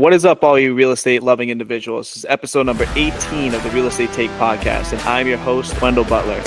What is up, all you real estate loving individuals? This is episode number 18 of the Real Estate Take podcast, and I'm your host, Wendell Butler.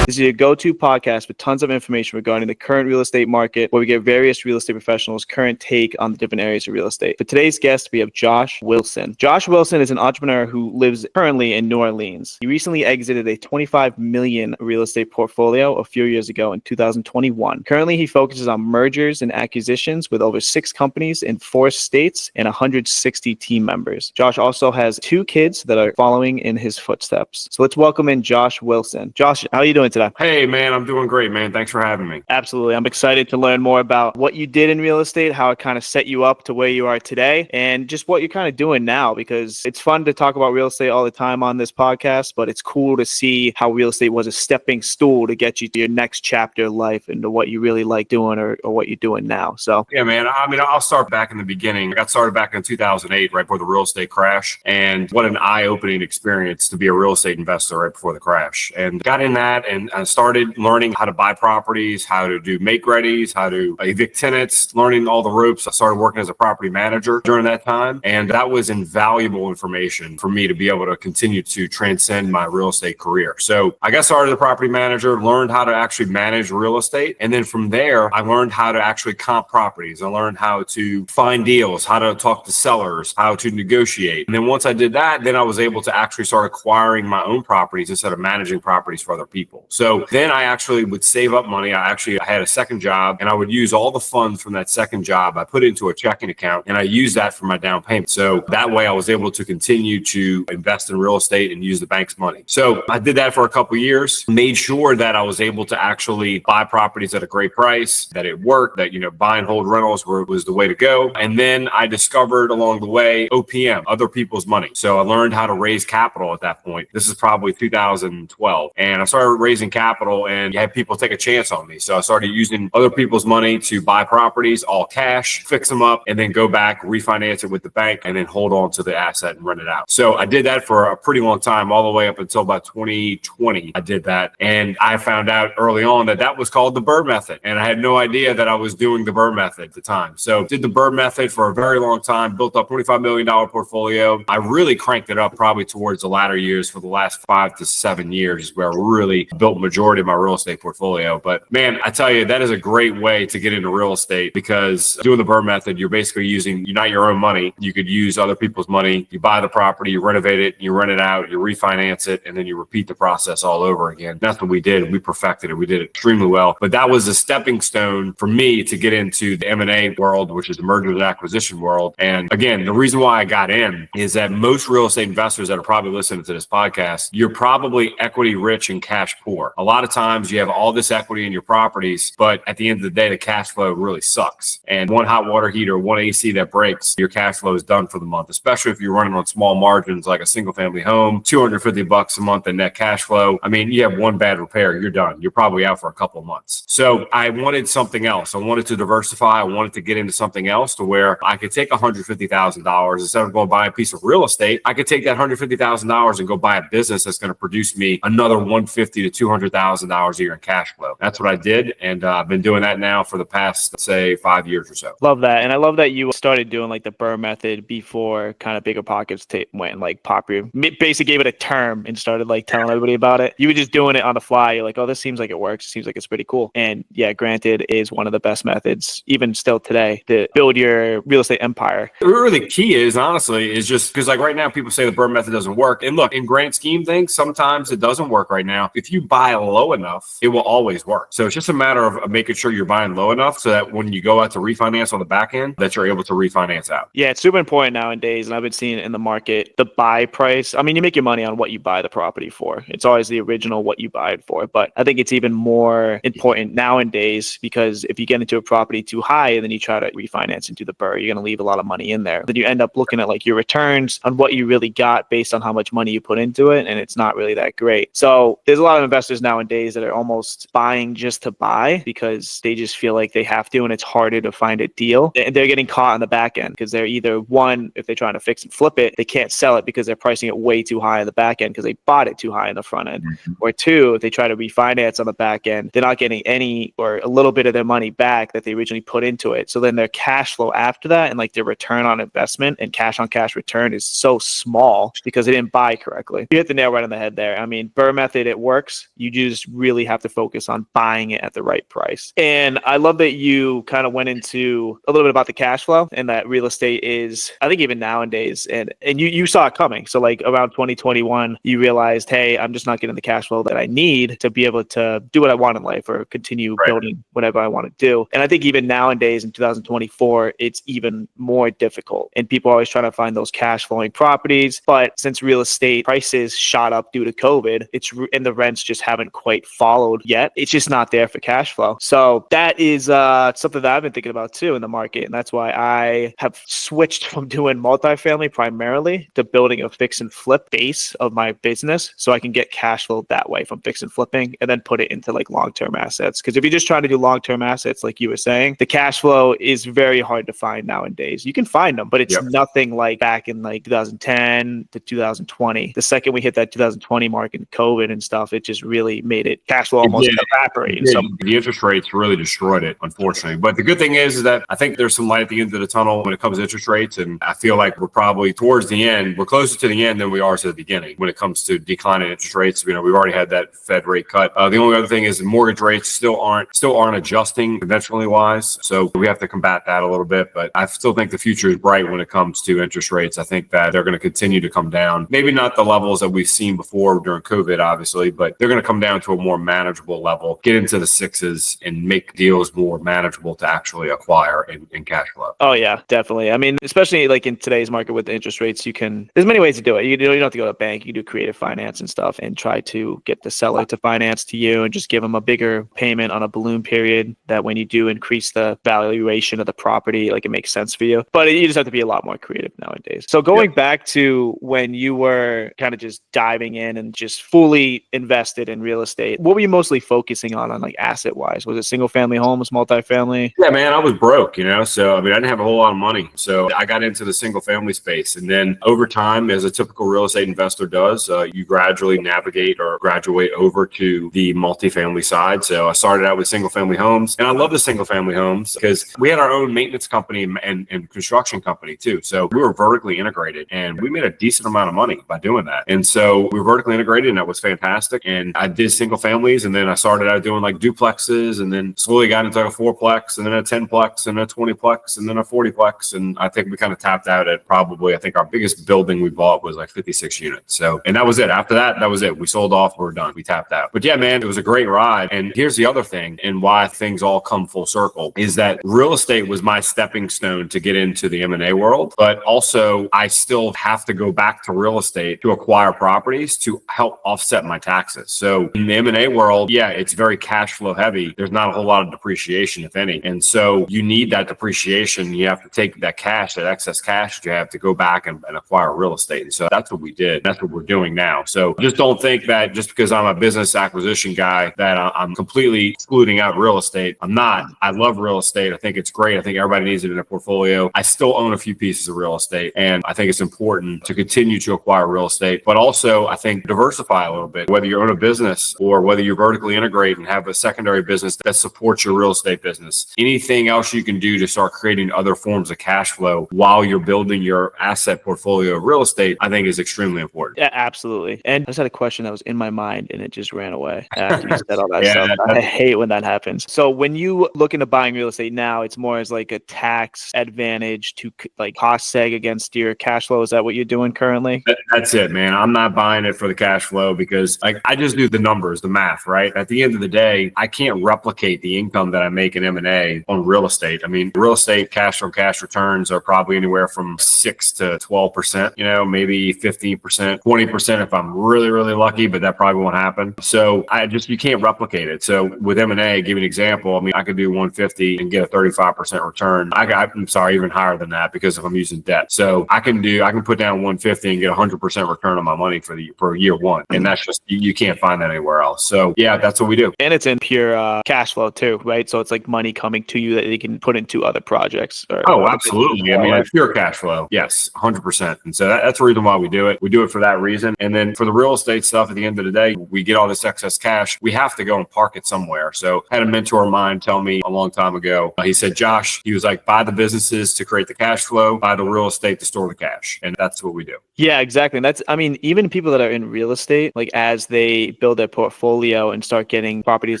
This is your go-to podcast with tons of information regarding the current real estate market, where we get various real estate professionals' current take on the different areas of real estate. For today's guest, we have Josh Wilson. Josh Wilson is an entrepreneur who lives currently in New Orleans. He recently exited a $25 million real estate portfolio a few years ago in 2021. Currently, he focuses on mergers and acquisitions with over 6 companies in 4 states and 160 team members. Josh also has 2 kids that are following in his footsteps. So let's welcome in Josh Wilson. Josh, how are you doing today? Hey, man, I'm doing great, man. Thanks for having me. Absolutely. I'm excited to learn more about what you did in real estate, how it kind of set you up to where you are today, and just what you're kind of doing now, because it's fun to talk about real estate all the time on this podcast, but it's cool to see how real estate was a stepping stool to get you to your next chapter of life and to what you really like doing or what you're doing now. So, yeah, man, I'll start back in the beginning. I got started back in 2008, right before the real estate crash. And what an eye-opening experience to be a real estate investor right before the crash. And got in that and I started learning how to buy properties, how to do make-readies, how to evict tenants, learning all the ropes. I started working as a property manager during that time. And that was invaluable information for me to be able to continue to transcend my real estate career. So I got started as a property manager, learned how to actually manage real estate. And then from there, I learned how to actually comp properties. I learned how to find deals, how to talk to sellers, how to negotiate. And then once I did that, then I was able to actually start acquiring my own properties instead of managing properties for other people. So then I actually would save up money. I had a second job, and I would use all the funds from that second job. I put it into a checking account, and I used that for my down payment. So that way I was able to continue to invest in real estate and use the bank's money. So I did that for a couple of years, made sure that I was able to actually buy properties at a great price, that it worked, that, buy and hold rentals was the way to go. And then I discovered along the way OPM, other people's money. So I learned how to raise capital at that point. This is probably 2012. And I started raising capital, and you had people take a chance on me. So I started using other people's money to buy properties, all cash, fix them up, and then go back, refinance it with the bank, and then hold on to the asset and rent it out. So I did that for a pretty long time, all the way up until about 2020. I did that. And I found out early on that was called the BRRRR method. And I had no idea that I was doing the BRRRR method at the time. So did the BRRRR method for a very long time, built up $25 million portfolio. I really cranked it up probably towards the latter years. For the last 5 to 7 years where I really built majority of my real estate portfolio. But man, I tell you, that is a great way to get into real estate, because doing the BRRRR method, you're basically using not your own money. You could use other people's money. You buy the property, you renovate it, you rent it out, you refinance it, and then you repeat the process all over again. That's what we did. We perfected it. We did it extremely well. But that was a stepping stone for me to get into the M&A world, which is the merger and acquisition world. And again, the reason why I got in is that most real estate investors that are probably listening to this podcast, you're probably equity rich and cash poor. A lot of times you have all this equity in your properties, but at the end of the day, the cash flow really sucks. And one hot water heater, one AC that breaks, your cash flow is done for the month, especially if you're running on small margins like a single family home, $250 a month in net cash flow. I mean, you have one bad repair, you're done. You're probably out for a couple of months. So I wanted something else. I wanted to diversify. I wanted to get into something else to where I could take $150,000 instead of going buy a piece of real estate. I could take that $150,000 and go buy a business that's going to produce me another $150,000 to $200,000 a year in cash flow. That's what I did. And I've been doing that now for the past, let's say, 5 years or so. Love that. And I love that you started doing like the BRRRR method before kind of BiggerPockets went like popular. Basically gave it a term and started like telling everybody about it. You were just doing it on the fly. You're like, oh, this seems like it works. It seems like it's pretty cool. And yeah, granted, is one of the best methods, even still today, to build your real estate empire. Really the key is, honestly, is just because like right now, people say the BRRRR method doesn't work. And look, in grand scheme things, sometimes it doesn't work right now. If you buy low enough, it will always work. So it's just a matter of making sure you're buying low enough so that when you go out to refinance on the back end, that you're able to refinance out. Yeah, it's super important nowadays. And I've been seeing it in the market, the buy price. I mean, you make your money on what you buy the property for. It's always the original what you buy it for. But I think it's even more important nowadays, because if you get into a property too high and then you try to refinance into the BRRRR, you're going to leave a lot of money in there. Then you end up looking at like your returns on what you really got based on how much money you put into it. And it's not really that great. So there's a lot of investors investors nowadays that are almost buying just to buy because they just feel like they have to, and it's harder to find a deal. And they're getting caught on the back end because they're either one, if they're trying to fix and flip it, they can't sell it because they're pricing it way too high on the back end because they bought it too high in the front end. Or two, if they try to refinance on the back end, they're not getting any or a little bit of their money back that they originally put into it. So then their cash flow after that and like their return on investment and cash on cash return is so small because they didn't buy correctly. You hit the nail right on the head there. I mean, BRRRR method, it works. You just really have to focus on buying it at the right price. And I love that you kind of went into a little bit about the cash flow and that real estate is, I think even nowadays, and you saw it coming. So like around 2021, you realized, hey, I'm just not getting the cash flow that I need to be able to do what I want in life or continue building whatever I want to do. And I think even nowadays in 2024, it's even more difficult. And people are always trying to find those cash flowing properties. But since real estate prices shot up due to COVID, and the rents just haven't quite followed yet, it's just not there for cash flow. So that is something that I've been thinking about too in the market. And that's why I have switched from doing multifamily primarily to building a fix and flip base of my business so I can get cash flow that way from fix and flipping and then put it into like long-term assets. Because if you're just trying to do long-term assets, like you were saying, the cash flow is very hard to find nowadays. You can find them, but it's nothing like back in like 2010 to 2020. The second we hit that 2020 mark in COVID and stuff, it just really made it cash flow almost evaporate. So the interest rates really destroyed it, unfortunately. But the good thing is that I think there's some light at the end of the tunnel when it comes to interest rates. And I feel like we're probably towards the end. We're closer to the end than we are to the beginning when it comes to declining interest rates. You know, we've already had that Fed rate cut. The only other thing is the mortgage rates still aren't adjusting conventionally wise. So we have to combat that a little bit. But I still think the future is bright when it comes to interest rates. I think that they're going to continue to come down. Maybe not the levels that we've seen before during COVID, obviously, but they're going to come down to a more manageable level, get into the sixes and make deals more manageable to actually acquire in cash flow. Oh yeah, definitely. I mean, especially like in today's market with the interest rates, there's many ways to do it. You don't have to go to a bank. You can do creative finance and stuff and try to get the seller to finance to you and just give them a bigger payment on a balloon period that when you do increase the valuation of the property, like it makes sense for you. But you just have to be a lot more creative nowadays. So going back to when you were kind of just diving in and just fully invested in real estate, what were you mostly focusing on like asset wise? Was it single family homes, multifamily? Yeah, man, I was broke, so I mean, I didn't have a whole lot of money. So I got into the single family space. And then over time, as a typical real estate investor does, you gradually navigate or graduate over to the multifamily side. So I started out with single family homes, and I love the single family homes because we had our own maintenance company and construction company too. So we were vertically integrated and we made a decent amount of money by doing that. And so we were vertically integrated and that was fantastic. And I did single families, and then I started out doing like duplexes, and then slowly got into a 4-plex, and then a 10-plex, and a 20-plex, and then a 40-plex. And I think we kind of tapped out at probably, I think our biggest building we bought was like 56 units. So, and that was it. After that, that was it. We sold off, we're done. We tapped out. But yeah, man, it was a great ride. And here's the other thing, and why things all come full circle, is that real estate was my stepping stone to get into the M&A world. But also, I still have to go back to real estate to acquire properties to help offset my taxes. So in the M&A world, yeah, it's very cash flow heavy. There's not a whole lot of depreciation, if any. And so you need that depreciation. You have to take that cash, that excess cash that you have, to go back and acquire real estate. And so that's what we did. That's what we're doing now. So just don't think that just because I'm a business acquisition guy that I'm completely excluding out real estate. I'm not. I love real estate. I think it's great. I think everybody needs it in their portfolio. I still own a few pieces of real estate, and I think it's important to continue to acquire real estate, but also I think diversify a little bit, whether you own a business or whether you vertically integrate and have a secondary business that supports your real estate business. Anything else you can do to start creating other forms of cash flow while you're building your asset portfolio of real estate, I think is extremely important. Yeah, absolutely. And I just had a question that was in my mind and it just ran away after you said all that stuff. I hate when that happens. So when you look into buying real estate now, it's more as like a tax advantage to like cost seg against your cash flow. Is that what you're doing currently? That's it, man. I'm not buying it for the cash flow because like I just do the numbers, the math, right? At the end of the day, I can't replicate the income that I make in M&A on real estate. I mean, real estate cash on cash returns are probably anywhere from 6 to 12%, maybe 15%, 20% if I'm really, really lucky, but that probably won't happen. So you can't replicate it. So with M&A, give you an example. I mean, I could do 150 and get a 35% return. I'm sorry, even higher than that because if I'm using debt. So I can put down 150 and get 100% return on my money for year one. And that's just, you can't find find that anywhere else. So yeah, that's what we do. And it's in pure cash flow too, right? So it's like money coming to you that you can put into other projects. Oh, absolutely. I mean, like pure cash flow. Yes, 100%. And so that's the reason why we do it. We do it for that reason. And then for the real estate stuff, at the end of the day, we get all this excess cash. We have to go and park it somewhere. So I had a mentor of mine tell me a long time ago, he said, Josh, he was like, buy the businesses to create the cash flow, buy the real estate to store the cash. And that's what we do. Yeah, exactly. And that's, I mean, even people that are in real estate, like as they build their portfolio and start getting properties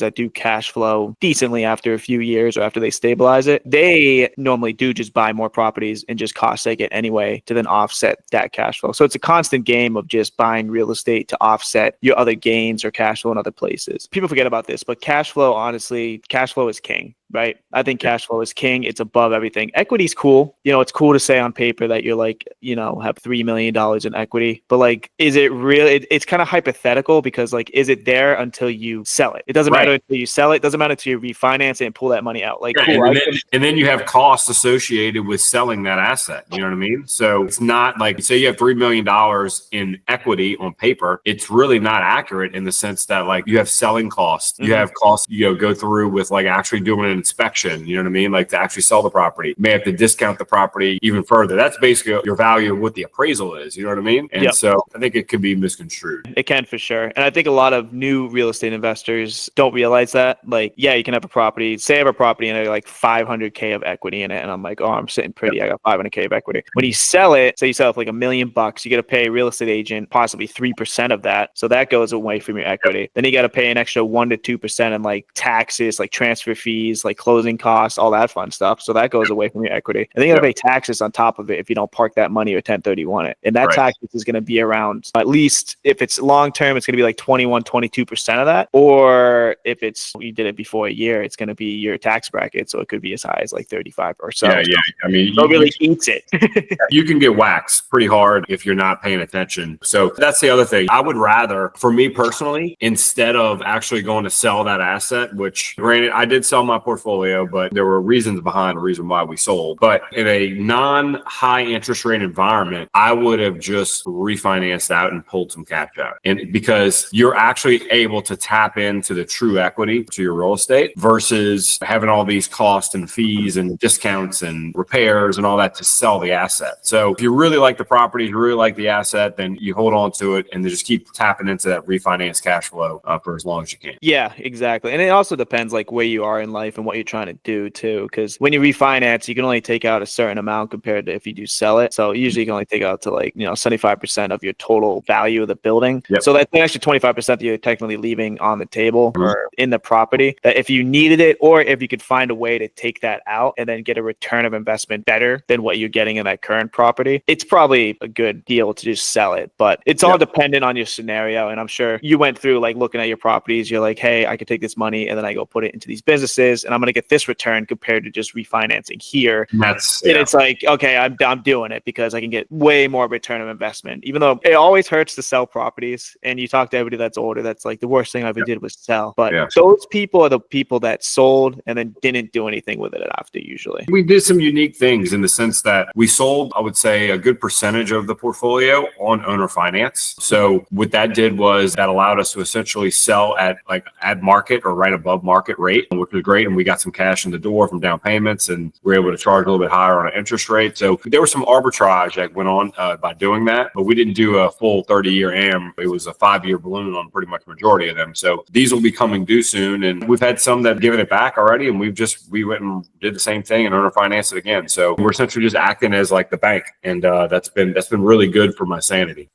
that do cash flow decently after a few years or after they stabilize it, they normally do just buy more properties and just cost take it anyway to then offset that cash flow. So it's a constant game of just buying real estate to offset your other gains or cash flow in other places. People forget about this, but cash flow, honestly, cash flow is king. Right. I think cash flow is king. It's above everything. Equity's cool. You know, it's cool to say on paper that you're like, you know, have $3 million in equity, but like, is it real? It's kind of hypothetical because like, is it there until you sell it? It doesn't matter until you sell it. It doesn't matter until you refinance it and pull that money out. Like, cool, and then you have costs associated with selling that asset. You know what I mean? So it's not like, say you have $3 million in equity on paper. It's really not accurate in the sense that like you have selling costs, you have costs, you know, go through with like actually doing an inspection, you know what I mean? Like to actually sell the property. You may have to discount the property even further. That's basically your value of what the appraisal is, you know what I mean? And so I think it could be misconstrued. It can for sure. And I think a lot of new real estate investors don't realize that. Like, yeah, you can have a property, say I have a property and I have like 500K of equity in it. And I'm like, oh, I'm sitting pretty. I got 500K of equity. When you sell it, say you sell it for like $1 million, you got to pay a real estate agent possibly 3% of that. So that goes away from your equity. Then you got to pay an extra 1 to 2% in like taxes, like transfer fees, like closing costs, all that fun stuff. So that goes away from your equity. And then you got to pay taxes on top of it if you don't park that money or 1031 it. And that taxes is going to be around, at least if it's long term, it's going to be like 22% of that. Or if it's you did it before a year, it's going to be your tax bracket. So it could be as high as like 35 or so. Yeah. I mean, it really eats it. You can get waxed pretty hard if you're not paying attention. So that's the other thing. I would rather, for me personally, instead of actually going to sell that asset, which granted, I did sell my portfolio, but there were reasons behind the reason why we sold. But in a non-high interest rate environment, I would have just refinanced out and pulled some cash out. And because you're actually able to tap into the true equity to your real estate versus having all these costs and fees and discounts and repairs and all that to sell the asset. So if you really like the property, you really like the asset, then you hold on to it and then just keep tapping into that refinance cash flow for as long as you can. Yeah, exactly. And it also depends like where you are in life and what you're trying to do too. Because when you refinance, you can only take out a certain amount compared to if you do sell it. So usually you can only take out to like, 75% of your total value of the building. Yep. So that's actually 25% that you're technically leaving on the table or in the property, that if you needed it or if you could find a way to take that out and then get a return of investment better than what you're getting in that current property, it's probably a good deal to just sell it. But it's all dependent on your scenario. And I'm sure you went through like looking at your properties. You're like, hey, I could take this money and then I go put it into these businesses and I'm going to get this return compared to just refinancing here. And it's like, okay, I'm doing it because I can get way more return of investment, even though it always hurts to sell properties. And you talk to everybody that's older, that's like the worst thing I ever did was sell. But those people are the people that sold and then didn't do anything with it after usually. We did some unique things in the sense that we sold, I would say, a good percentage of the portfolio on owner finance. So what that did was that allowed us to essentially sell at market or right above market rate, which was great. And we got some cash in the door from down payments and we were able to charge a little bit higher on an interest rate. So there was some arbitrage that went on by doing that, but we didn't do a full 30-year AM. It was a 5-year balloon on pretty much majority of them. So these will be coming due soon. And we've had some that have given it back already. And we went and did the same thing and owner financed it again. So we're essentially just acting as like the bank. And that's been really good for my sanity.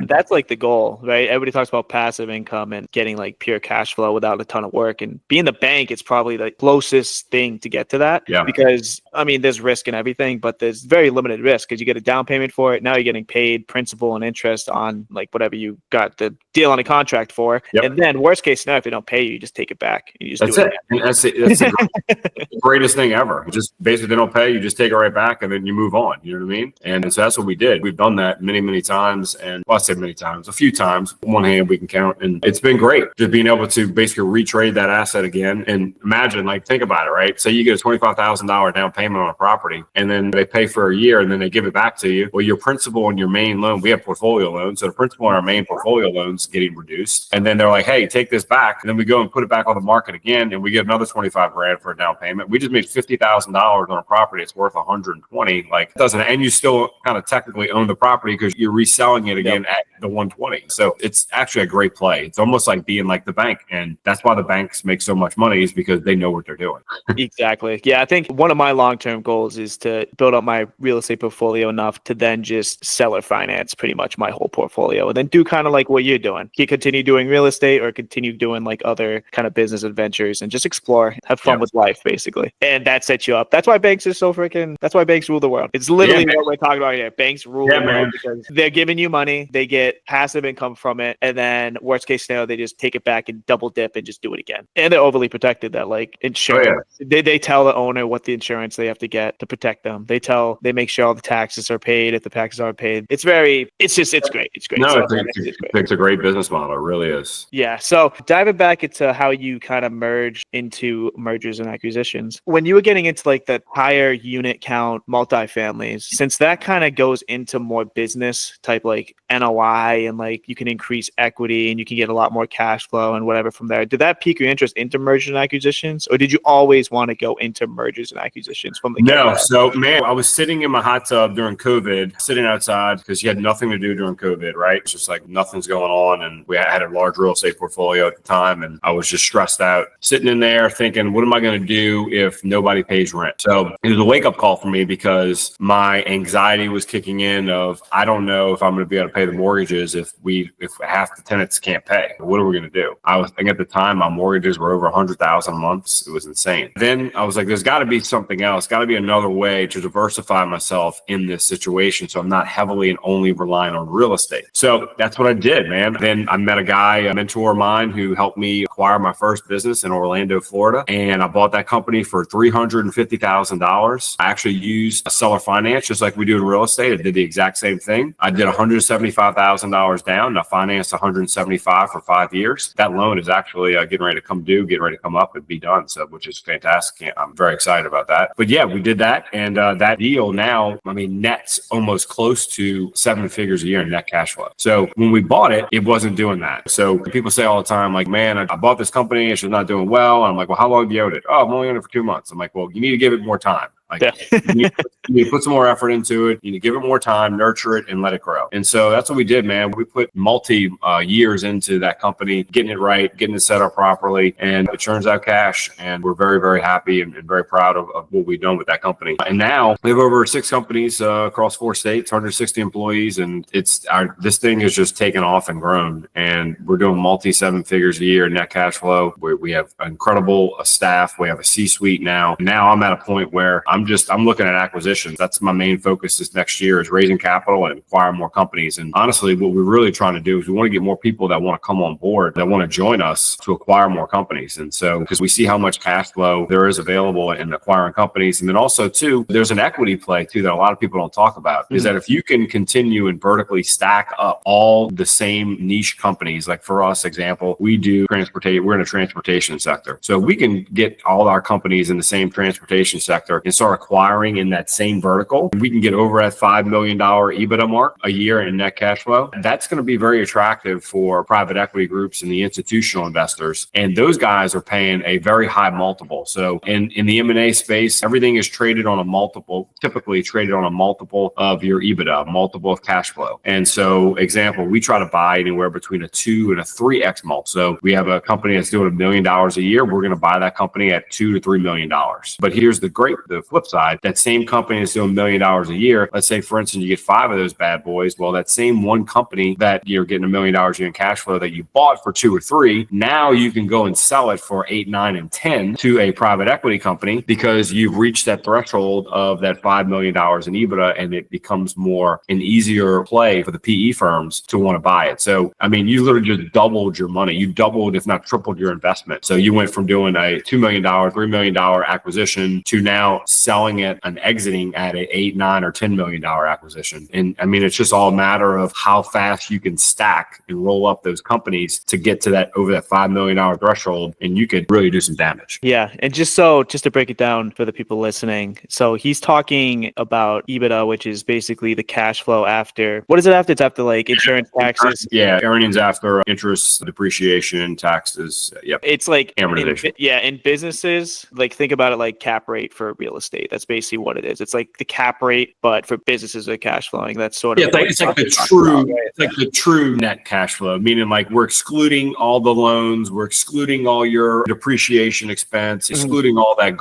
That's like the goal, right? Everybody talks about passive income and getting like pure cash flow without a ton of work. And being the bank, it's probably the closest thing to get to that. Yeah. Because I mean, there's risk and everything, but there's very limited risk because you get a down payment for it. Now you're getting paid principal and interest on like whatever you got the deal on a contract for. Yep. And then worst case scenario, if they don't pay you, you just take it back. And you just That's the greatest thing ever. Just basically they don't pay, you just take it right back and then you move on. You know what I mean? And so that's what we did. We've done that many, many times. And well, I say many times, a few times, one hand we can count. And it's been great just being able to basically retrade that asset again. And imagine imagine, like, think about it, right? So you get a $25,000 down payment on a property, and then they pay for a year, and then they give it back to you. Well, your principal on your main loan, we have portfolio loans, so the principal on our main portfolio loans getting reduced, and then they're like, hey, take this back, and then we go and put it back on the market again, and we get another 25 grand for a down payment. We just made $50,000 on a property. It's worth 120. Like, it doesn't, and you still kind of technically own the property because you're reselling it again at the 120. So it's actually a great play. It's almost like being like the bank, and that's why the banks make so much money, is because they know what they're doing. Exactly. Yeah, I think one of my long-term goals is to build up my real estate portfolio enough to then just seller finance pretty much my whole portfolio, and then do kind of like what you're doing. You continue doing real estate or continue doing like other kind of business adventures and just explore, have fun with life, basically. And that sets you up. That's why banks are so freaking, that's why banks rule the world. It's literally what we're talking about here. Banks rule the world because they're giving you money, they get passive income from it, and then worst case scenario, they just take it back and double dip and just do it again. And they're overly protected, that like insurance. They tell the owner what the insurance they have to get to protect them. They make sure all the taxes are paid if the taxes aren't paid. It's great. It's great. No, so it's a great business model. It really is. Yeah. So diving back into how you kind of merged into mergers and acquisitions, when you were getting into like the higher unit count multifamilies, since that kind of goes into more business type like NOI, and like you can increase equity and you can get a lot more cash flow and whatever from there. Did that pique your interest into mergers and acquisitions, or did you always want to go into mergers and acquisitions from the get-go? No. So, man, I was sitting in my hot tub during COVID, sitting outside because you had nothing to do during COVID, right? It's just like nothing's going on. And we had a large real estate portfolio at the time, and I was just stressed out, sitting in there thinking, what am I going to do if nobody pays rent? So it was a wake-up call for me because my anxiety was kicking in of, I don't know if I'm going to be able to pay the mortgages if half the tenants can't pay. What are we going to do? I was thinking at the time, my mortgages were over $100,000 a month. It was insane. Then I was like, there's got to be something else, got to be another way to diversify myself in this situation, so I'm not heavily and only relying on real estate. So that's what I did, man. Then I met a mentor of mine, who helped me acquire my first business in Orlando, Florida. And I bought that company for $350,000. I actually used a seller finance, just like we do in real estate. I did the exact same thing. I did $175,000 down, and I financed $175,000 for 5 years. That loan is actually getting ready to come due, getting ready to come up and be done. So, which is fantastic. I'm very excited about that. But yeah, we did that. And that deal now, nets almost close to 7 figures a year in net cash flow. So when we bought it, it wasn't doing that. So people say all the time, like, man, I bought this company, it's just not doing well. And I'm like, well, how long have you owed it? Oh, I'm only owned it for 2 months. I'm like, well, you need to give it more time. Like, you need to put some more effort into it. You need to give it more time, nurture it, and let it grow. And so that's what we did, man. We put years into that company, getting it right, getting it set up properly, and it turns out cash. And we're very, very happy and very proud of what we've done with that company. And now we have over 6 companies across 4 states, 160 employees, and this thing has just taken off and grown. And we're doing multi-7 figures a year net cash flow. We have incredible staff. We have a C-suite now. Now I'm at a point where I'm looking at acquisitions. That's my main focus this next year, is raising capital and acquiring more companies. And honestly, what we're really trying to do is we want to get more people that want to come on board, that want to join us to acquire more companies. And so, because we see how much cash flow there is available in acquiring companies. And then also too, there's an equity play too that a lot of people don't talk about, is that if you can continue and vertically stack up all the same niche companies, like for us, example, we do transportation, we're in a transportation sector. So we can get all our companies in the same transportation sector and start acquiring in that same vertical. We can get over at $5 million EBITDA mark a year in net cash flow. That's going to be very attractive for private equity groups and the institutional investors. And those guys are paying a very high multiple. So in the M&A space, everything is traded on a multiple, typically traded on a multiple of your EBITDA, multiple of cash flow. And so, example, we try to buy anywhere between a 2 and a 3x multiple. So we have a company that's doing $1 million a year. We're going to buy that company at $2 to $3 million. But here's the flip side. That same company is doing $1 million a year. Let's say, for instance, you get 5 of those bad boys. Well, that same one company that you're getting $1 million a year in cash flow that you bought for 2 or 3, now you can go and sell it for 8, 9, and 10 to a private equity company, because you've reached that threshold of that $5 million in EBITDA, and it becomes more an easier play for the PE firms to want to buy it. So, you literally just doubled your money. You doubled, if not tripled, your investment. So you went from doing a $2 million, $3 million acquisition to now selling it and exiting at a 8, 9, or $10 million acquisition. And I mean, it's just all a matter of how fast you can stack and roll up those companies to get to that over that $5 million threshold, and you could really do some damage. Yeah. And just to break it down for the people listening. So he's talking about EBITDA, which is basically the cash flow after, what is it after? It's after like insurance, taxes. Yeah. Earnings after interest, depreciation, taxes. Yep. It's like amortization. In businesses, like think about it like cap rate for real estate. That's basically what it is. It's like the cap rate, but for businesses that are cash flowing. That's sort of it's like the true net cash flow, meaning like we're excluding all the loans, we're excluding all your depreciation expense, excluding all that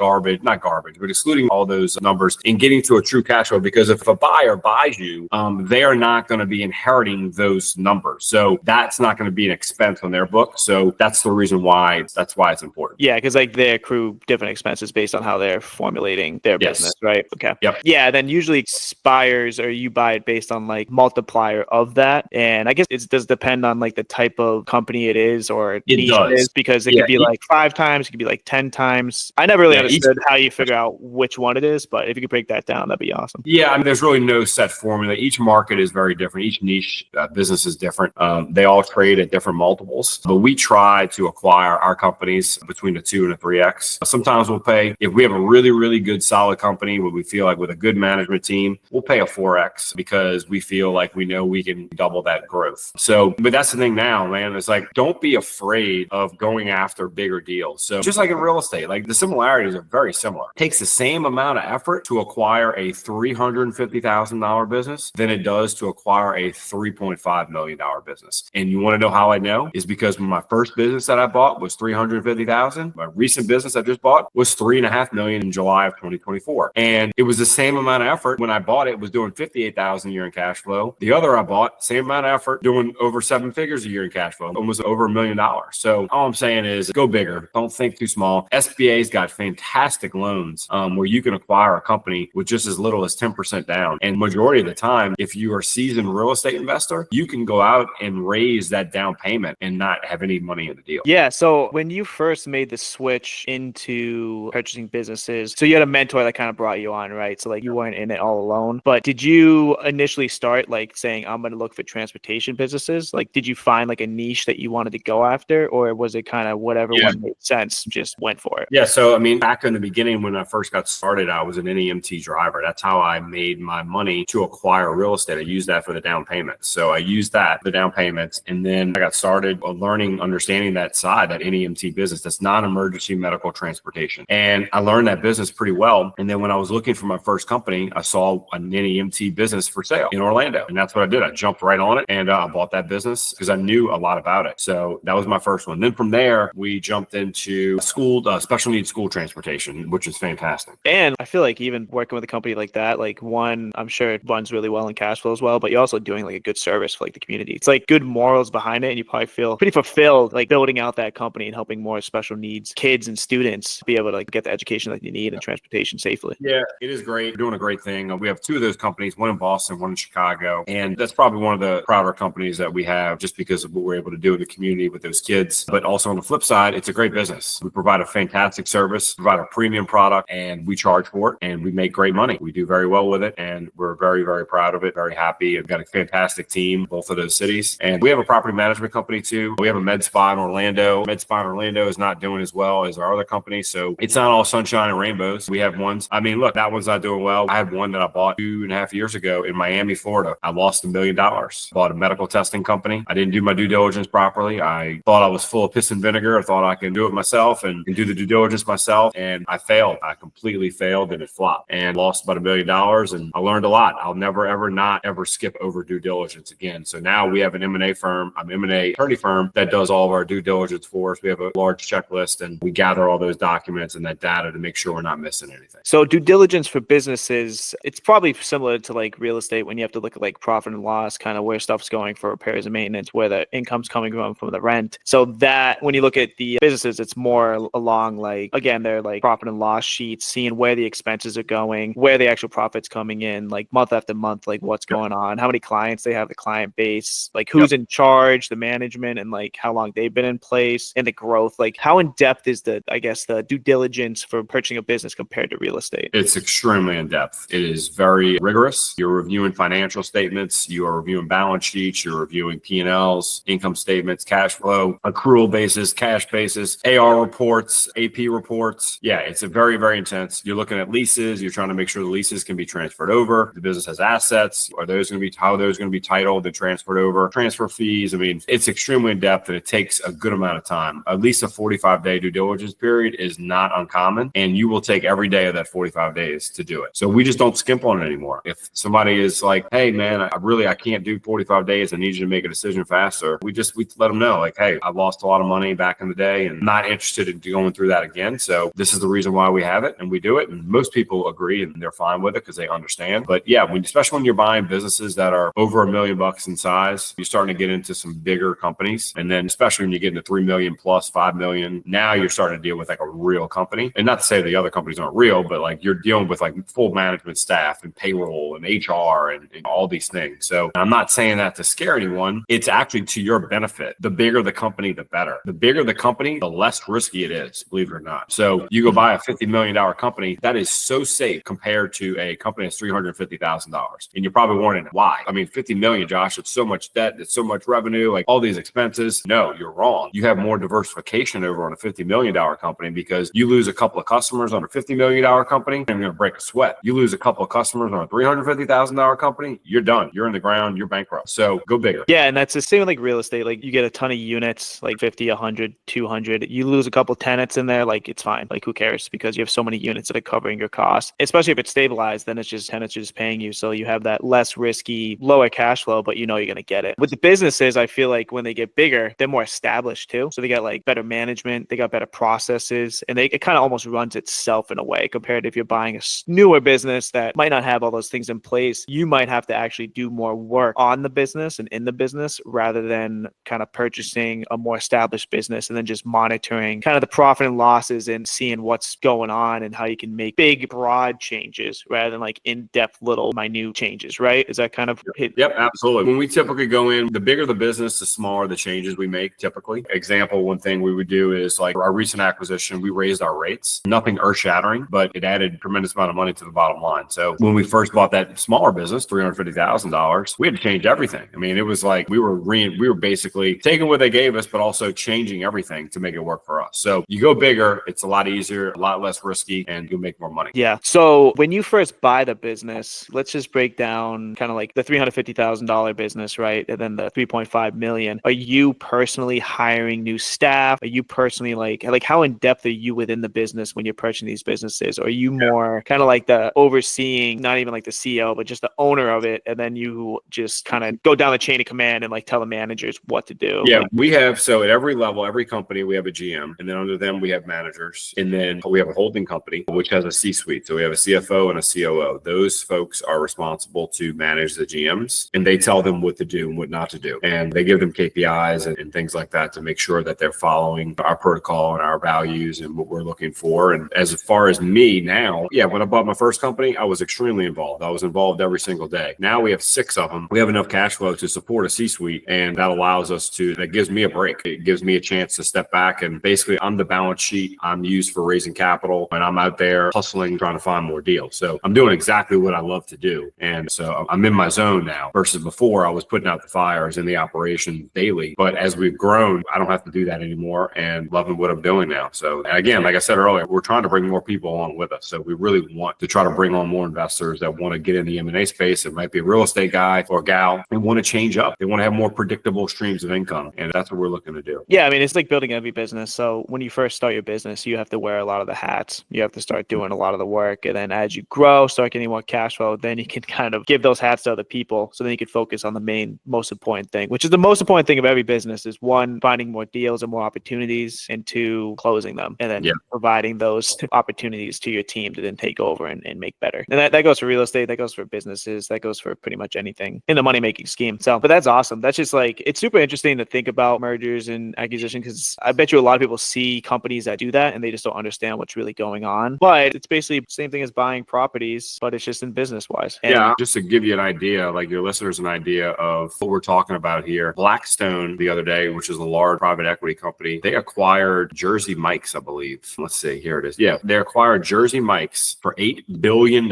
not garbage, but excluding all those numbers and getting to a true cash flow. Because if a buyer buys you, they are not going to be inheriting those numbers. So that's not going to be an expense on their book. So that's the reason why it's important. Yeah, because like they accrue different expenses based on how they're formulating their business, right? Okay. Yep. Yeah, then usually expires or you buy it based on like multiplier of that. And I guess it does depend on like the type of company it is or niche it is, because it could be like 5 times, it could be like 10 times. I never really understood how you figure out which one it is, but if you could break that down, that'd be awesome. Yeah, I mean, there's really no set formula. Each market is very different. Each niche business is different. They all trade at different multiples, but we try to acquire our companies between a 2 and a 3x. Sometimes we'll pay, if we have a really, really good solid company where we feel like with a good management team, we'll pay a 4x because we feel like we know we can double that growth. So, but that's the thing now, man. It's like, don't be afraid of going after bigger deals. So just like in real estate, like the similarities are very similar. It takes the same amount of effort to acquire a $350,000 business than it does to acquire a $3.5 million business. And you want to know how I know? Is because when my first business that I bought was $350,000. My recent business I just bought was $3.5 million in July of 2024. And it was the same amount of effort. When I bought it was doing $58,000 a year in cash flow. The other I bought, same amount of effort, doing over 7 figures a year in cash flow, almost over $1 million. So all I'm saying is go bigger. Don't think too small. SBA's got fantastic loans where you can acquire a company with just as little as 10% down. And majority of the time, if you are a seasoned real estate investor, you can go out and raise that down payment and not have any money in the deal. Yeah. So when you first made the switch into purchasing businesses, so you had a mentor that kind of brought you on, right? So like you weren't in it all alone, but did you initially start like saying, I'm going to look for transportation businesses? Like, did you find like a niche that you wanted to go after, or was it kind of whatever one made sense, just went for it? Yeah. So, I mean, back in the beginning, when I first got started, I was an NEMT driver. That's how I made my money to acquire real estate. I used that for the down payments. So I used that, the down payments. And then I got started learning, understanding that side, that NEMT business, that's non-emergency medical transportation. And I learned that business pretty well. And then when I was looking for my first company, I saw an NEMT business for sale in Orlando. And that's what I did. I jumped right on it and I bought that business because I knew a lot about it. So that was my first one. Then from there, we jumped into special needs school transportation, which is fantastic. And I feel like even working with a company like that, like one, I'm sure it runs really well in cash flow as well, but you're also doing like a good service for like the community. It's like good morals behind it. And you probably feel pretty fulfilled, like building out that company and helping more special needs kids and students be able to like get the education that you need and transportation safely. Yeah, it is great. We're doing a great thing. We have 2 of those companies, one in Boston, one in Chicago. And that's probably one of the prouder companies that we have just because of what we're able to do in the community with those kids. But also on the flip side, it's a great business. We provide a fantastic service, provide a premium product, and we charge for it and we make great money. We do very well with it and we're very, very proud of it, very happy. We've got a fantastic team, both of those cities. And we have a property management company too. We have a med spa in Orlando. Med spa in Orlando is not doing as well as our other company. So it's not all sunshine and rainbows. We have ones, I mean, look, that one's not doing well. I had one that I bought 2.5 years ago in Miami, Florida. I lost $1 million. Bought a medical testing company. I didn't do my due diligence properly. I thought I was full of piss and vinegar. I thought I can do it myself and do the due diligence myself. And I failed. I completely failed and it flopped and lost about $1 million. And I learned a lot. I'll never, ever, not ever skip over due diligence again. So now we have an M&A firm, M&A attorney firm that does all of our due diligence for us. We have a large checklist and we gather all those documents and that data to make sure we're not missing anything. So due diligence for businesses, it's probably similar to like real estate when you have to look at like profit and loss, kind of where stuff's going for repairs and maintenance, where the income's coming from the rent. So that when you look at the businesses, it's more along like, again, they're like profit and loss sheets, seeing where the expenses are going, where the actual profit's coming in, like month after month, like what's going on, how many clients they have, the client base, like who's in charge, the management, and like how long they've been in place and the growth. Like how in depth is the, I guess, the due diligence for purchasing a business compared to to real estate? It's extremely in depth. It is very rigorous. You're reviewing financial statements. You are reviewing balance sheets. You're reviewing P&Ls, income statements, cash flow, accrual basis, cash basis, AR reports, AP reports. Yeah, it's a very, very intense. You're looking at leases. You're trying to make sure the leases can be transferred over. The business has assets. Are those going to be, how are those going to be titled and transferred over? Transfer fees. I mean, it's extremely in depth and it takes a good amount of time. At least a 45-day due diligence period is not uncommon, and you will take every day of that 45 days to do it. So we just don't skimp on it anymore. If somebody is like, hey man, I can't do 45 days. I need you to make a decision faster. We let them know like, hey, I lost a lot of money back in the day and not interested in going through that again. So this is the reason why we have it and we do it. And most people agree and they're fine with it because they understand. But yeah, especially when you're buying businesses that are over $1 million in size, you're starting to get into some bigger companies. And then especially when you get into 3 million plus 5 million, now you're starting to deal with like a real company. And not to say the other companies aren't real, but like you're dealing with like full management staff and payroll and HR and all these things. So I'm not saying that to scare anyone. It's actually to your benefit. The bigger the company, the better. The bigger the company, the less risky it is, believe it or not. So you go buy a $50 million company, that is so safe compared to a company that's $350,000. And you're probably wondering why. I mean, 50 million, Josh, it's so much debt, it's so much revenue, like all these expenses. No, you're wrong. You have more diversification over on a $50 million company because you lose a couple of customers on a $50 million company, and you're going to break a sweat. You lose a couple of customers on a $350,000 company, you're done. You're in the ground, you're bankrupt. So go bigger. Yeah, and that's the same with like real estate. Like you get a ton of units, like 50, 100, 200. You lose a couple tenants in there, like it's fine. Like who cares? Because you have so many units that are covering your costs. Especially if it's stabilized, then it's just tenants are just paying you. So you have that less risky, lower cash flow, but you know you're going to get it. With the businesses, I feel like when they get bigger, they're more established too. So they got like better management, they got better processes, and it kind of almost runs itself in a way compared to if you're buying a newer business that might not have all those things in place. You might have to actually do more work on the business and in the business rather than kind of purchasing a more established business and then just monitoring kind of the profit and losses and seeing what's going on and how you can make big, broad changes rather than like in-depth little minute changes, right? Is that kind of hit? Yep, absolutely. When we typically go in, the bigger the business, the smaller the changes we make typically. Example, one thing we would do is like our recent acquisition, we raised our rates. Nothing earth-shattering, but it added a tremendous amount of money to the bottom line. So when we first bought that smaller business, $350,000, we had to change everything. I mean, it was like we were basically taking what they gave us, but also changing everything to make it work for us. So you go bigger, it's a lot easier, a lot less risky, and you'll make more money. Yeah. So when you first buy the business, let's just break down kind of like the $350,000 business, right? And then the 3.5 million. Are you personally hiring new staff? Are you personally like how in depth are you within the business when you're purchasing these businesses? Or are you more kind of like the overseeing, not even like the CEO, but just the owner of it? And then you just kind of go down the chain of command and like tell the managers what to do? Yeah, we have, so at every level, every company, we have a GM, and then under them, we have managers. And then we have a holding company, which has a C-suite. So we have a CFO and a COO. Those folks are responsible to manage the GMs, and they tell them what to do and what not to do. And they give them KPIs and things like that to make sure that they're following our protocol and our values and what we're looking for. And as far as me now, yeah, when I bought my first company, I was extremely involved. I was involved every single day. Now we have 6 of them. We have enough cash flow to support a C-suite, and that allows us to, that gives me a break. It gives me a chance to step back, and basically I'm the balance sheet. I'm used for raising capital, and I'm out there hustling, trying to find more deals. So I'm doing exactly what I love to do. And so I'm in my zone now versus before I was putting out the fires in the operation daily. But as we've grown, I don't have to do that anymore, and loving what I'm doing now. So again, like I said earlier, we're trying to bring more people along with us. So we really want to try to bring on more investors that want to get in the M&A space. It might be a real estate guy or gal. They want to change up. They want to have more predictable streams of income. And that's what we're looking to do. Yeah, I mean, it's like building every business. So when you first start your business, you have to wear a lot of the hats. You have to start doing a lot of the work. And then as you grow, start getting more cash flow, then you can kind of give those hats to other people. So then you can focus on the main, most important thing, which is the most important thing of every business is 1, finding more deals and more opportunities, and 2, closing them. And then providing those opportunities to your team to then take over and make better. And that goes for real estate. That goes for businesses. That goes for pretty much anything in the money-making scheme. So, but that's awesome. That's just like, it's super interesting to think about mergers and acquisition, because I bet you a lot of people see companies that do that and they just don't understand what's really going on. But it's basically the same thing as buying properties, but it's just in business wise. Yeah, just to give you an idea, like your listeners an idea of what we're talking about here. Blackstone the other day, which is a large private equity company, they acquired Jersey Mike's, I believe. Let's see, here it is. Yeah, they acquired Jersey Mike's for $8 billion.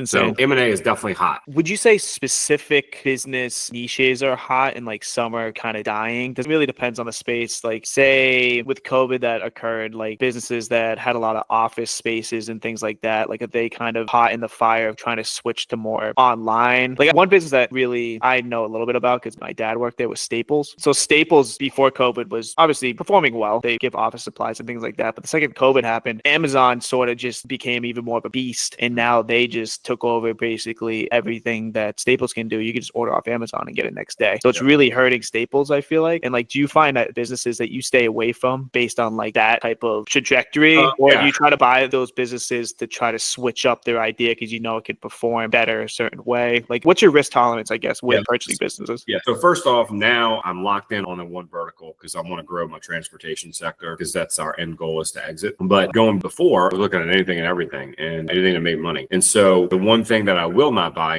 So M&A is definitely hot. Would you say specific business niches are hot and like some are kind of dying? This really depends on the space. Like say with COVID that occurred, like businesses that had a lot of office spaces and things like that, like are they kind of hot in the fire of trying to switch to more online? Like one business that really I know a little bit about because my dad worked there was Staples. So Staples before COVID was obviously performing well. They give office supplies and things like that. But the second COVID happened, Amazon sort of just became even more of a beast. And now they just took over basically everything that Staples can do. You can just order off Amazon and get it next day. So it's really hurting Staples, I feel like. And like, do you find that businesses that you stay away from based on like that type of trajectory? Or do you try to buy those businesses to try to switch up their idea because you know it could perform better a certain way? Like what's your risk tolerance, I guess, with purchasing businesses? Yeah. So first off, now I'm locked in on the one vertical because I want to grow my transportation sector because that's our end goal is to exit. But going before, I was looking at anything and everything and anything to make money. And so the one thing that I will not buy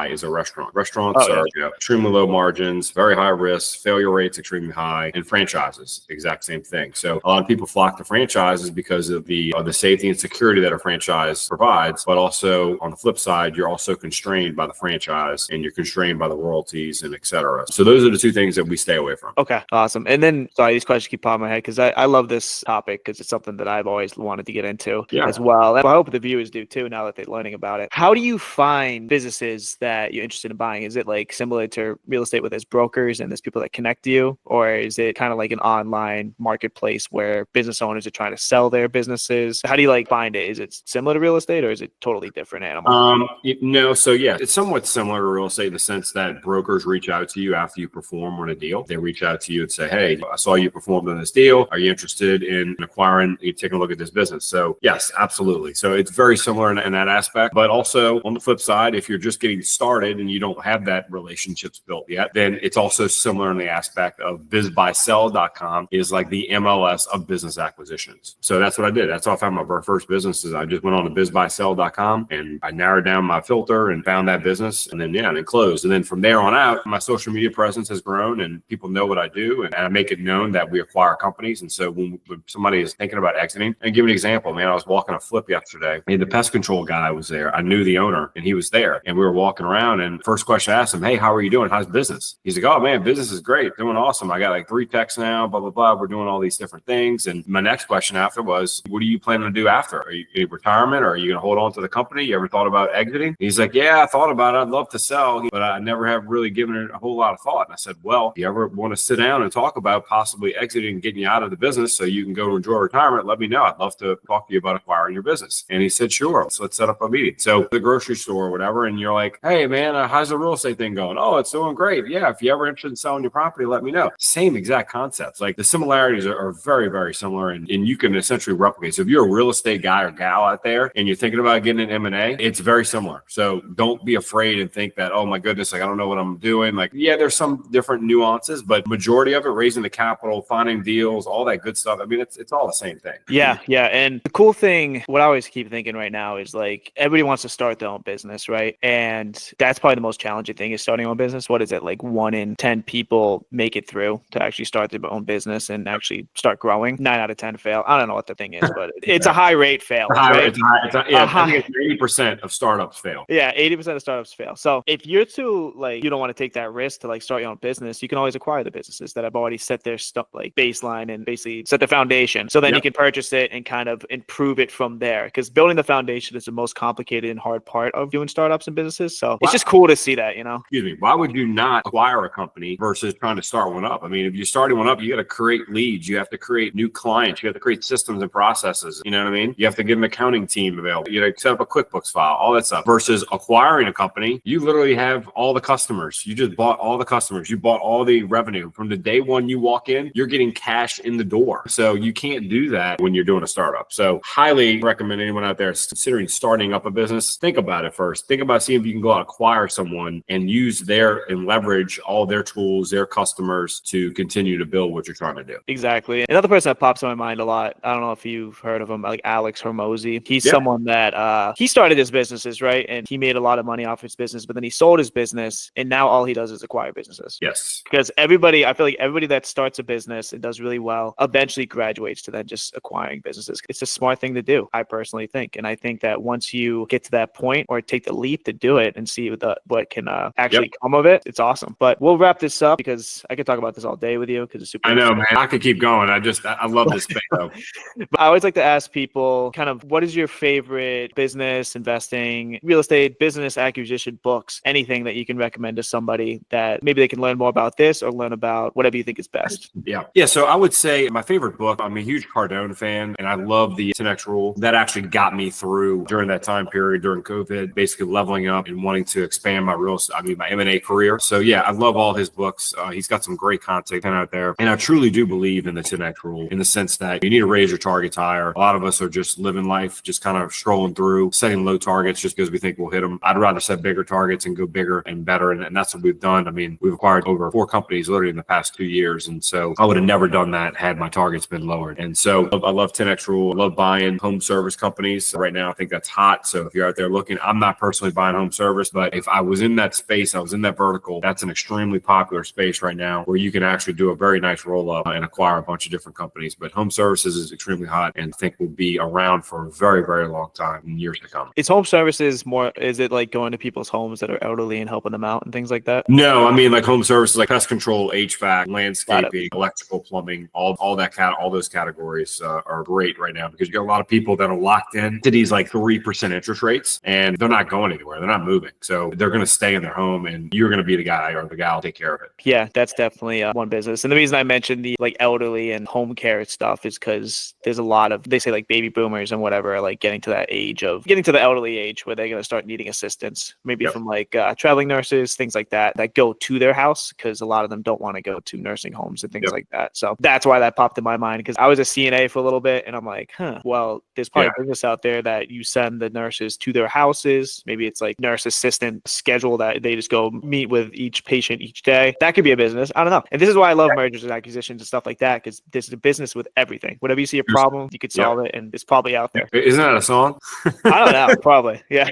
is a restaurant. Restaurants are extremely low margins, very high risk, failure rates extremely high, and franchises, exact same thing. So a lot of people flock to franchises because of the safety and security that a franchise provides. But also on the flip side, you're also constrained by the franchise and you're constrained by the royalties and et cetera. So those are the two things that we stay away from. Okay, awesome. And then, sorry, these questions keep popping in my head because I love this topic because it's something that I've always wanted to get into as well. And I hope the viewers do too now that they're learning about it. How do you find businesses that you're interested in buying? Is it like similar to real estate where there's brokers and there's people that connect to you? Or is it kind of like an online marketplace where business owners are trying to sell their businesses? How do you like find it? Is it similar to real estate or is it totally different animal? No. So yeah, it's somewhat similar to real estate in the sense that brokers reach out to you after you perform on a deal. They reach out to you and say, hey, I saw you performed on this deal. Are you interested in acquiring, taking a look at this business? So yes, absolutely. So it's very similar in that aspect. But also on the flip side, if you're just getting started and you don't have that relationships built yet, then it's also similar in the aspect of bizbuysell.com is like the MLS of business acquisitions. So that's what I did. That's how I found my first business is I just went on to bizbuysell.com and I narrowed down my filter and found that business and then and it closed. And then from there on out, my social media presence has grown and people know what I do and I make it known that we acquire companies. And so when somebody is thinking about exiting, and give an example, man, I was walking a flip yesterday and the pest control guy was there. I knew the owner and he was there and we were walking around and first question I asked him, hey, how are you doing? How's business? He's like, oh man, business is great. Doing awesome. I got like 3 techs now, blah, blah, blah. We're doing all these different things. And my next question after was, what are you planning to do after? Are you in retirement or are you going to hold on to the company? You ever thought about exiting? He's like, yeah, I thought about it. I'd love to sell, but I never have really given it a whole lot of thought. And I said, well, if you ever want to sit down and talk about possibly exiting and getting you out of the business so you can go enjoy retirement, let me know. I'd love to talk to you about acquiring your business. And he said, sure, so let's set up a meeting. So the grocery store or whatever, and you're like, hey man, how's the real estate thing going? Oh, it's doing great. Yeah, if you're ever interested in selling your property, let me know. Same exact concepts. Like the similarities are very, very similar and you can essentially replicate. So if you're a real estate guy or gal out there and you're thinking about getting an M&A, it's very similar. So don't be afraid and think that, oh my goodness, like I don't know what I'm doing. Like, yeah, there's some different nuances, but majority of it, raising the capital, finding deals, all that good stuff. I mean, it's all the same thing. Yeah. And the cool thing, what I always keep thinking right now is like everybody wants to start their own business, right? And that's probably the most challenging thing is starting your own business. What is it? Like 1 in 10 people make it through to actually start their own business and actually start growing. 9 out of 10 fail. I don't know what the thing is, but it's a high rate fail. Right? I think it's 80% of startups fail. Yeah, 80% of startups fail. So if you're too like you don't want to take that risk to like start your own business, you can always acquire the businesses that have already set their stuff like baseline and basically set the foundation. So then you can purchase it and kind of improve it from there. Because building the foundation is the most complicated and hard part of doing startups and businesses. So it's just cool to see that, you know. Excuse me. Why would you not acquire a company versus trying to start one up? I mean, if you're starting one up, you got to create leads. You have to create new clients. You have to create systems and processes. You know what I mean? You have to get an accounting team available. You know, set up a QuickBooks file, all that stuff. Versus acquiring a company, you literally have all the customers. You just bought all the customers. You bought all the revenue. From the day one you walk in, you're getting cash in the door. So you can't do that when you're doing a startup. So highly recommend anyone out there considering starting up a business, think about it first. Think about seeing if you can go out and acquire someone and use and leverage all their tools, their customers to continue to build what you're trying to do. Exactly. Another person that pops in my mind a lot, I don't know if you've heard of him, like Alex Hormozy. He's someone that he started his businesses, right? And he made a lot of money off his business, but then he sold his business and now all he does is acquire businesses. Yes. Because I feel like everybody that starts a business and does really well eventually graduates to then just acquiring businesses. It's just smart thing to do, I personally think. And I think that once you get to that point or take the leap to do it and see what can actually come of it, it's awesome. But we'll wrap this up because I could talk about this all day with you because it's super I know, interesting. man. I could keep going. I love this space though. But I always like to ask people kind of what is your favorite business, investing, real estate, business acquisition books, anything that you can recommend to somebody that maybe they can learn more about this or learn about whatever you think is best. Yeah. So I would say my favorite book, I'm a huge Cardone fan, and I love the 10X rule. That actually got me through during that time period during COVID, basically leveling up and wanting to expand my my M&A career. So yeah, I love all his books. He's got some great content out there. And I truly do believe in the 10X rule in the sense that you need to raise your targets higher. A lot of us are just living life, just kind of strolling through, setting low targets just because we think we'll hit them. I'd rather set bigger targets and go bigger and better. And that's what we've done. I mean, we've acquired over 4 companies literally in the past 2 years. And so I would have never done that had my targets been lowered. And so I love 10X rule. I love buying home service companies. Right now, I think that's hot. So if you're out there looking, I'm not personally buying home service, but if I was in that space, I was in that vertical, that's an extremely popular space right now where you can actually do a very nice roll up and acquire a bunch of different companies. But home services is extremely hot and I think will be around for a very, very long time in years to come. Is home services more, is it like going to people's homes that are elderly and helping them out and things like that? No, I mean like home services, like pest control, HVAC, landscaping, electrical, plumbing, all those categories are great right now because you got a lot of people that are locked in to these like 3% interest rates and they're not going anywhere. They're not moving. So they're going to stay in their home and you're going to be the guy or the gal to take care of it. Yeah, that's definitely one business. And the reason I mentioned the like elderly and home care stuff is because there's a lot of, they say like baby boomers and whatever, are like getting to the elderly age where they're going to start needing assistance, maybe from like traveling nurses, things like that go to their house because a lot of them don't want to go to nursing homes and things like that. So that's why that popped in my mind because I was a CNA for a little bit and I'm like, well, there's probably a business out there that you send the nurses to their houses. Maybe it's like nurse assistant schedule that they just go meet with each patient each day. That could be a business. I don't know. And this is why I love mergers and acquisitions and stuff like that because this is a business with everything. Whatever you see a problem, you could solve it and it's probably out there. Isn't that a song? I don't know. Probably. Yeah.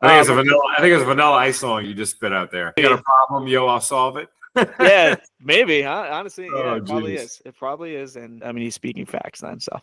I think it's a Vanilla Ice song you just spit out there. You got a problem, yo, I'll solve it. Yeah, maybe. Honestly, it probably geez. is. It probably is. And I mean, he's speaking facts then. So,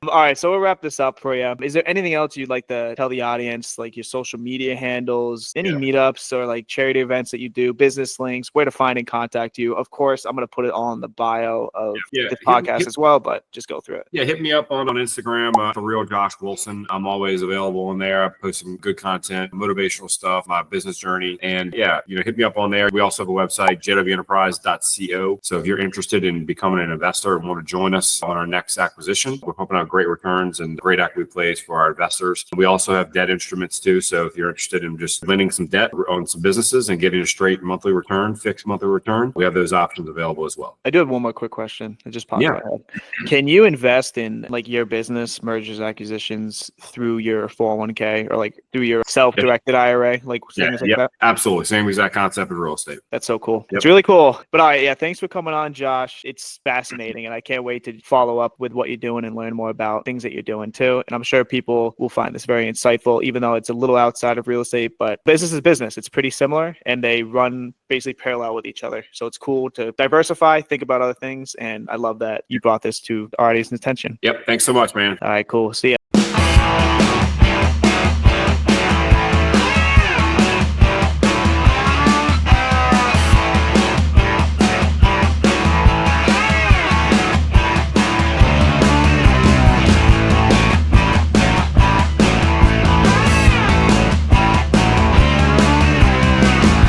all right. So we'll wrap this up for you. Is there anything else you'd like to tell the audience, like your social media handles, any meetups or like charity events that you do, business links, where to find and contact you? Of course, I'm going to put it all in the bio of the podcast as well, but just go through it. Yeah, hit me up on Instagram for real Josh Wilson. I'm always available on there. I post some good content, motivational stuff, my business journey. And hit me up on there. We also have a website, jwenterprise.co. So if you're interested in becoming an investor and want to join us on our next acquisition, we're pumping out great returns and great equity plays for our investors. We also have debt instruments too. So if you're interested in just lending some debt on some businesses and getting a straight monthly return, fixed monthly return, we have those options available as well. I do have one more quick question. It just popped in my head. Can you invest in like your business mergers, acquisitions through your 401k or like through your self-directed IRA, like things like that? Absolutely. Same exact concept in real estate. That's so cool. It's really cool. But all right, thanks for coming on, Josh. It's fascinating, and I can't wait to follow up with what you're doing and learn more about things that you're doing too. And I'm sure people will find this very insightful, even though it's a little outside of real estate. But business is business. It's pretty similar, and they run basically parallel with each other. So it's cool to diversify, think about other things, and I love that you brought this to our audience's attention. Yep. Thanks so much, man. All right, cool. See ya.